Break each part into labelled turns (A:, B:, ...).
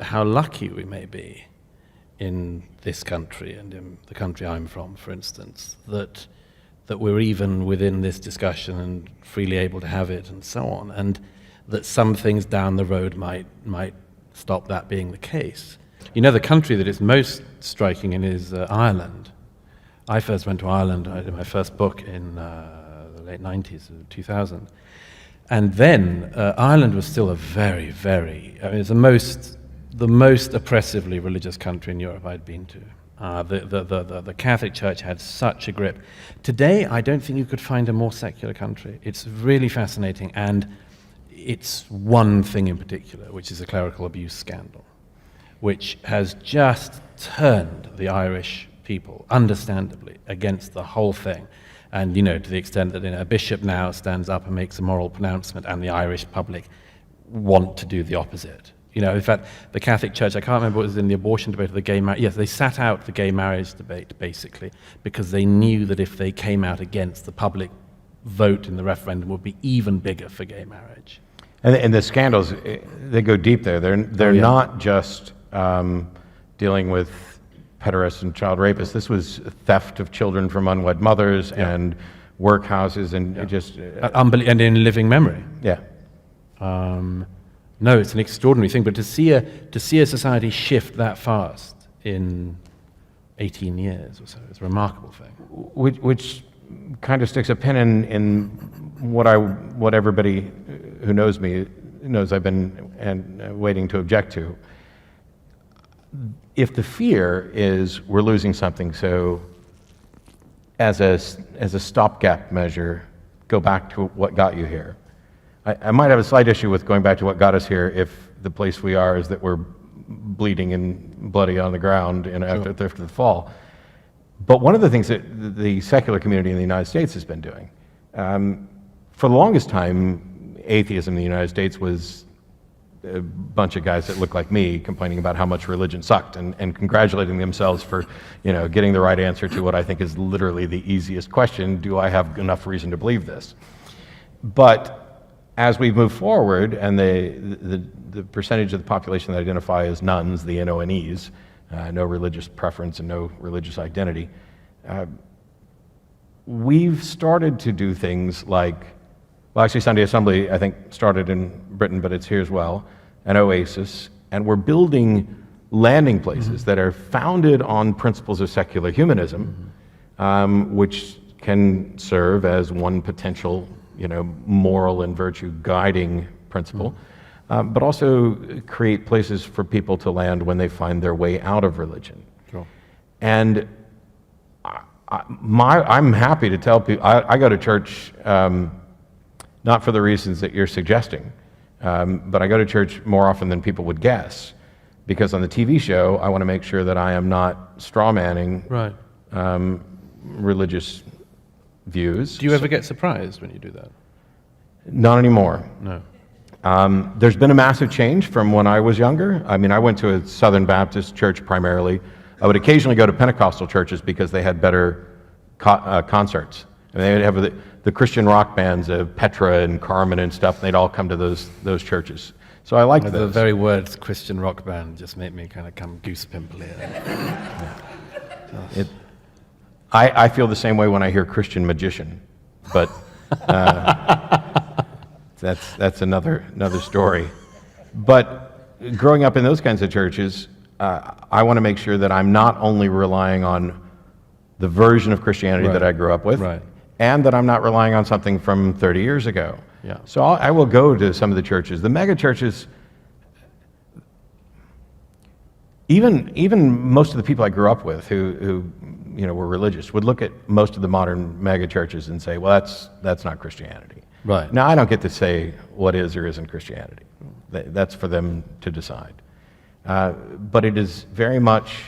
A: how lucky we may be in this country and in the country I'm from, for instance, that we're even within this discussion and freely able to have it and so on, and that some things down the road might stop that being the case. You know, the country that is most striking in is Ireland. I first went to Ireland. I did my first book in the late 90s, 2000. And then Ireland was still a very, very, I mean, it's the most oppressively religious country in Europe I'd been to. The Catholic Church had such a grip. Today, I don't think you could find a more secular country. It's really fascinating, and it's one thing in particular, which is a clerical abuse scandal, which has just turned the Irish people, understandably, against the whole thing. And, you know, to the extent that a bishop now stands up and makes a moral pronouncement, and the Irish public want to do the opposite. You know, in fact, the Catholic Church, I can't remember what was in the abortion debate or the gay marriage. Yes, they sat out the gay marriage debate, basically, because they knew that if they came out against, the public vote in the referendum would be even bigger for gay marriage.
B: And the scandals, they go deep there. They're not just dealing with pederasts and child rapists. This was theft of children from unwed mothers and workhouses and just...
A: and in living memory.
B: Yeah.
A: No, it's an extraordinary thing, but to see a society shift that fast in 18 years or so is a remarkable thing.
B: Which kind of sticks a pin in what everybody who knows me knows I've been waiting to object to. If the fear is we're losing something, so as a stopgap measure, go back to what got you here. I might have a slight issue with going back to what got us here if the place we are is that we're bleeding and bloody on the ground after the fall. But one of the things that the secular community in the United States has been doing, for the longest time, atheism in the United States was a bunch of guys that looked like me complaining about how much religion sucked and congratulating themselves for, getting the right answer to what I think is literally the easiest question: do I have enough reason to believe this? But as we move forward, and the percentage of the population that identify as nones, the NONEs, no religious preference and no religious identity, we've started to do things like, well, actually Sunday Assembly, I think, started in Britain, but it's here as well, an Oasis, and we're building landing places that are founded on principles of secular humanism, which can serve as one potential moral and virtue guiding principle, but also create places for people to land when they find their way out of religion.
A: Sure.
B: And I'm happy to tell people, I go to church not for the reasons that you're suggesting, but I go to church more often than people would guess, because on the TV show, I want to make sure that I am not strawmanning religious views.
A: Do you ever get surprised when you do that?
B: Not anymore.
A: No.
B: There's been a massive change from when I was younger. I mean, I went to a Southern Baptist church primarily. I would occasionally go to Pentecostal churches because they had better concerts. And they would have the Christian rock bands of Petra and Carmen and stuff, and they'd all come to those churches. So I liked those.
A: The very words Christian rock band just make me kind of come goose pimply.
B: I feel the same way when I hear Christian magician, but that's another story. But growing up in those kinds of churches, I want to make sure that I'm not only relying on the version of Christianity that I grew up with, and that I'm not relying on something from 30 years ago.
A: Yeah.
B: So I will go to some of the churches. The mega churches, even most of the people I grew up with who were religious would look at most of the modern mega churches and say, well, that's not Christianity.
A: Right.
B: Now, I don't get to say what is or isn't Christianity. That's for them to decide. But it is very much,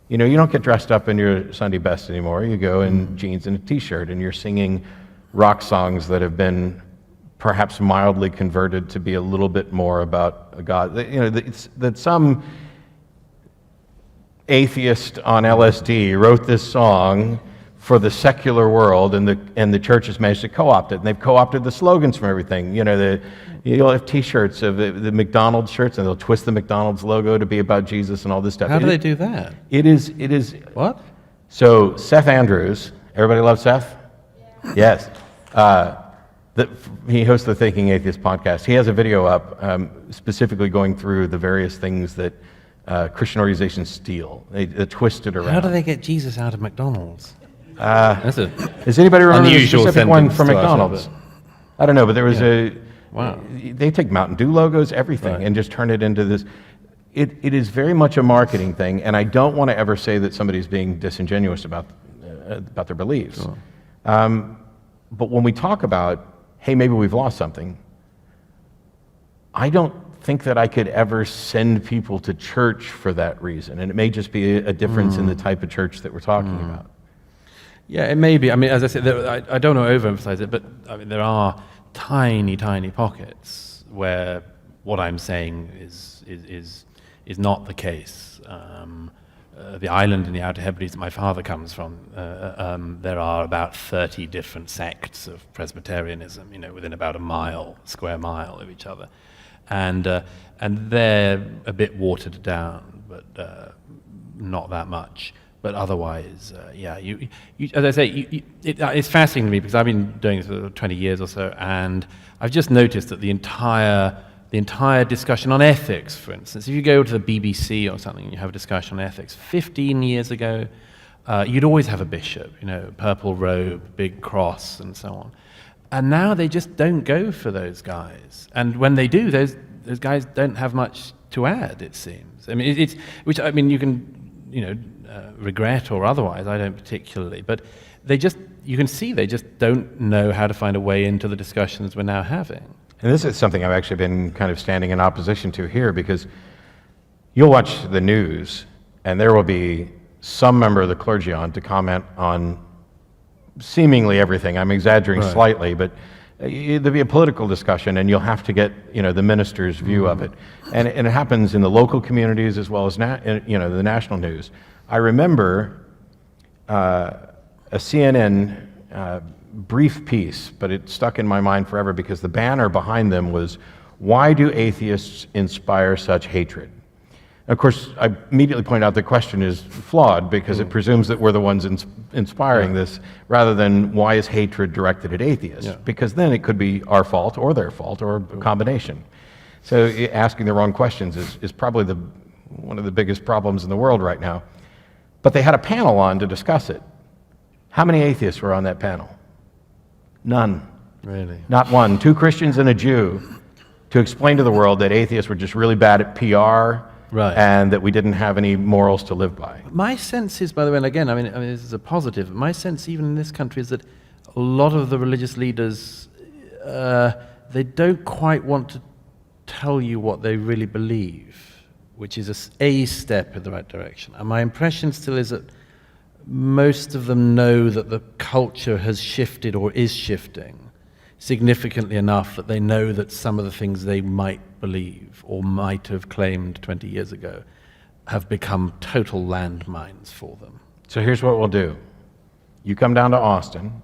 B: you don't get dressed up in your Sunday best anymore. You go in jeans and a t-shirt, and you're singing rock songs that have been perhaps mildly converted to be a little bit more about a God. That some atheist on LSD wrote this song for the secular world, and the church has managed to co-opt it, and they've co-opted the slogans from everything. You'll have T-shirts of the McDonald's shirts, and they'll twist the McDonald's logo to be about Jesus and all this stuff.
A: How do they do that?
B: It is.
A: What?
B: So Seth Andrews, everybody loves Seth? Yeah. Yes. He hosts the Thinking Atheist podcast. He has a video up specifically going through the various things that Christian organizations steal. They twist it around.
A: How do they get Jesus out of McDonald's?
B: Does anybody remember the specific one from McDonald's? I don't know, but there was
A: Wow.
B: They take Mountain Dew logos, everything,
A: Right.
B: and just turn it into this. It is very much a marketing thing, and I don't want to ever say that somebody's being disingenuous about their beliefs.
A: Sure.
B: But when we talk about, hey, maybe we've lost something, I don't think that I could ever send people to church for that reason, and it may just be a difference in the type of church that we're talking about.
A: Yeah, it may be. I mean, as I said, I don't want to overemphasize it, but I mean, there are tiny, tiny pockets where what I'm saying is not the case. The island in the Outer Hebrides that my father comes from, there are about 30 different sects of Presbyterianism, within about square mile of each other. And they're a bit watered down, but not that much. But otherwise, you as I say, it's fascinating to me because I've been doing this for 20 years or so, and I've just noticed that the entire discussion on ethics, for instance, if you go to the BBC or something and you have a discussion on ethics, 15 years ago, you'd always have a bishop, purple robe, big cross, and so on. And now they just don't go for those guys. And when they do, those guys don't have much to add, it seems. I mean, you can, regret or otherwise, I don't particularly, but you can see they just don't know how to find a way into the discussions we're now having.
B: And this is something I've actually been kind of standing in opposition to here, because you'll watch the news and there will be some member of the clergy on to comment on seemingly everything. I'm exaggerating slightly, but there'll be a political discussion and you'll have to get the minister's view of it. And it happens in the local communities as well as the national news. I remember a CNN brief piece, but it stuck in my mind forever because the banner behind them was, "Why do atheists inspire such hatred?" Of course, I immediately point out the question is flawed because it presumes that we're the ones inspiring this, rather than why is hatred directed at atheists?
A: Yeah.
B: Because then it could be our fault or their fault or a combination. So asking the wrong questions is probably one of the biggest problems in the world right now. But they had a panel on to discuss it. How many atheists were on that panel? None.
A: Really?
B: Not one. 2 Christians and a Jew to explain to the world that atheists were just really bad at PR,
A: Right.
B: and that we didn't have any morals to live by.
A: My sense is, by the way, and again, I mean this is a positive, my sense even in this country is that a lot of the religious leaders, they don't quite want to tell you what they really believe, which is a step in the right direction. And my impression still is that most of them know that the culture has shifted or is shifting significantly enough that they know that some of the things they might believe or might have claimed 20 years ago have become total landmines for them.
B: So here's what we'll do. You come down to Austin,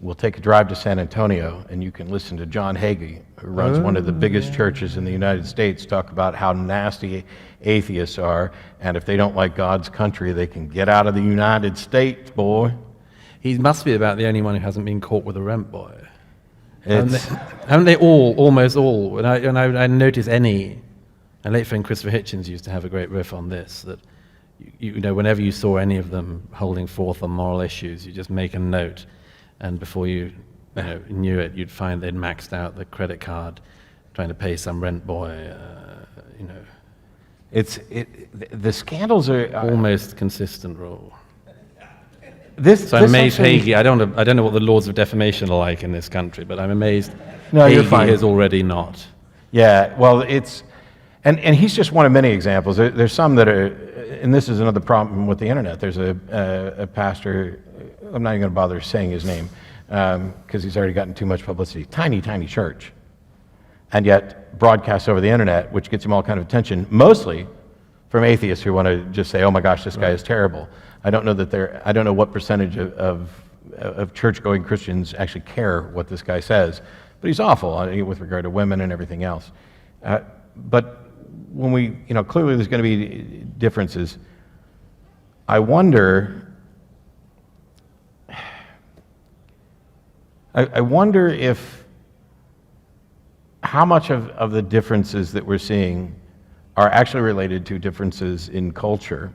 B: we'll take a drive to San Antonio, and you can listen to John Hagee, who runs one of the biggest churches in the United States, talk about how nasty atheists are, and if they don't like God's country, they can get out of the United States, boy.
A: He must be about the only one who hasn't been caught with a rent boy.
B: It's,
A: Haven't they almost all, and I notice any, and late friend Christopher Hitchens used to have a great riff on this, that whenever you saw any of them holding forth on moral issues, you just make a note, and before you knew it, you'd find they'd maxed out the credit card trying to pay some rent boy,
B: the scandals are
A: almost consistent rule.
B: This
A: I'm amazed
B: actually-
A: Hagee, I don't know what the laws of defamation are like in this country, but I'm amazed
B: No, you're
A: Hagee
B: fine.
A: is already not.
B: Yeah, well, and he's just one of many examples. There's some that are, and this is another problem with the internet. There's a pastor, I'm not even going to bother saying his name, because he's already gotten too much publicity. Tiny, tiny church, and yet broadcasts over the internet, which gets him all kind of attention, mostly from atheists who want to just say, "Oh my gosh, this guy is terrible." I don't know what percentage of church-going Christians actually care what this guy says, but he's awful with regard to women and everything else. But when we, clearly there's going to be differences. I wonder if how much of the differences that we're seeing are actually related to differences in culture.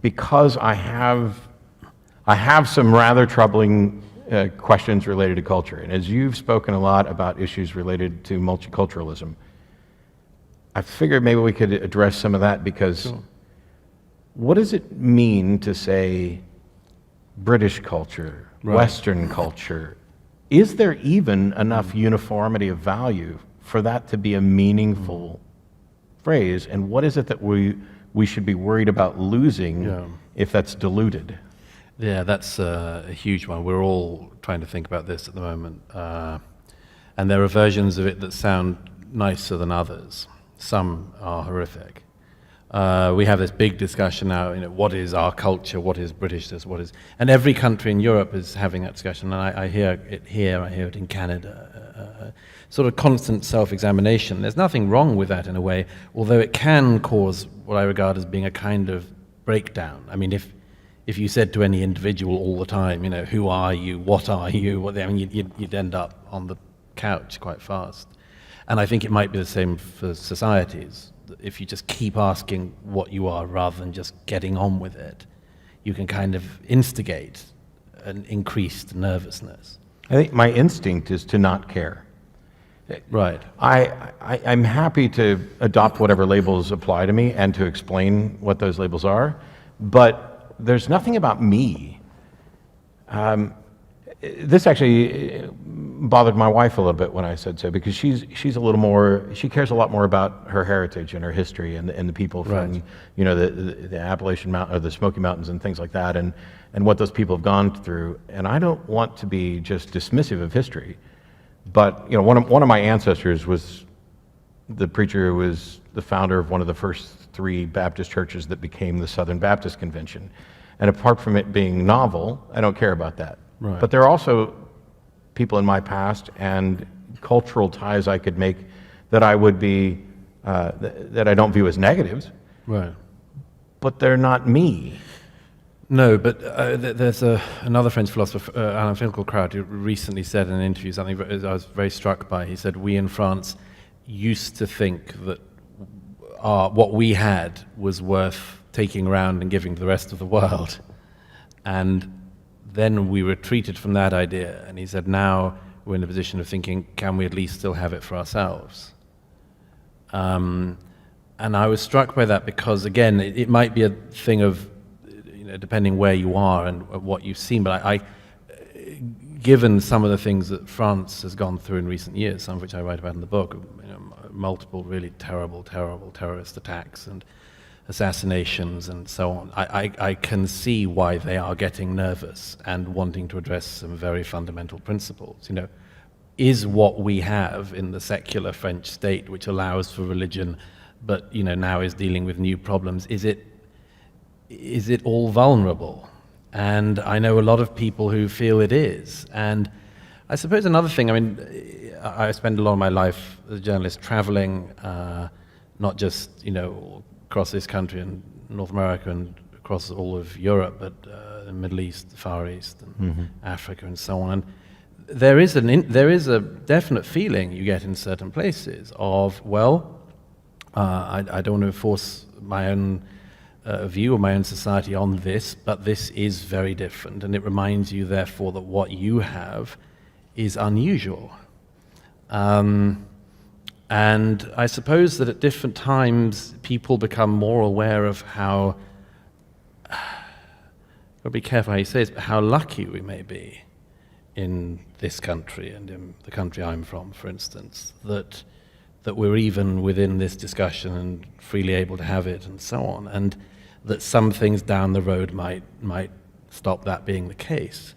B: Because I have some rather troubling questions related to culture. And as you've spoken a lot about issues related to multiculturalism, I figured maybe we could address some of that, because
A: Sure.
B: What does it mean to say British culture,
A: Right.
B: Western culture? Is there even enough uniformity of value for that to be a meaningful phrase? And what is it that we should be worried about losing if that's diluted?
A: Yeah, that's a huge one. We're all trying to think about this at the moment. And there are versions of it that sound nicer than others. Some are horrific. We have this big discussion now, what is our culture, what is Britishness, and every country in Europe is having that discussion, and I hear it here, I hear it in Canada, sort of constant self-examination. There's nothing wrong with that in a way, although it can cause what I regard as being a kind of breakdown. I mean, if you said to any individual all the time, who are you, what are you, you'd end up on the couch quite fast. And I think it might be the same for societies. If you just keep asking what you are rather than just getting on with it, you can kind of instigate an increased nervousness.
B: I think my instinct is to not care.
A: Right.
B: I'm happy to adopt whatever labels apply to me and to explain what those labels are, but there's nothing about me. This actually bothered my wife a little bit when I said so, because she cares a lot more about her heritage and her history and the people from
A: Right.
B: the Appalachian Mountain or the Smoky Mountains and things like that, and what those people have gone through. And I don't want to be just dismissive of history, but one of my ancestors was the preacher who was the founder of one of the first 3 Baptist churches that became the Southern Baptist Convention. And apart from it being novel, I don't care about that.
A: Right.
B: But there are also people in my past and cultural ties I could make that I would be that I don't view as negatives.
A: Right.
B: But they're not me.
A: No, but there's another French philosopher, Alain Finkielkraut, who recently said in an interview something I was very struck by. He said, we in France used to think that what we had was worth taking around and giving to the rest of the world. And then we retreated from that idea. And he said, now we're in a position of thinking, can we at least still have it for ourselves? And I was struck by that because, again, it might be a thing of, depending where you are and what you've seen, but I given some of the things that France has gone through in recent years, some of which I write about in the book, multiple really terrible terrorist attacks and assassinations and so on, I can see why they are getting nervous and wanting to address some very fundamental principles. Is what we have in the secular French state, which allows for religion, but now is dealing with new problems, is it all vulnerable? And I know a lot of people who feel it is. And I suppose another thing, I spend a lot of my life as a journalist traveling, not just, across this country and North America and across all of Europe, but the Middle East, the Far East, and Africa and so on. And there is a definite feeling you get in certain places of, I don't want to force my own view of my own society on this, but this is very different, and it reminds you, therefore, that what you have is unusual. And I suppose that at different times, people become more aware of how, gotta be careful how you say this, but how lucky we may be in this country and in the country I'm from, for instance, that we're even within this discussion and freely able to have it and so on, and that some things down the road might stop that being the case.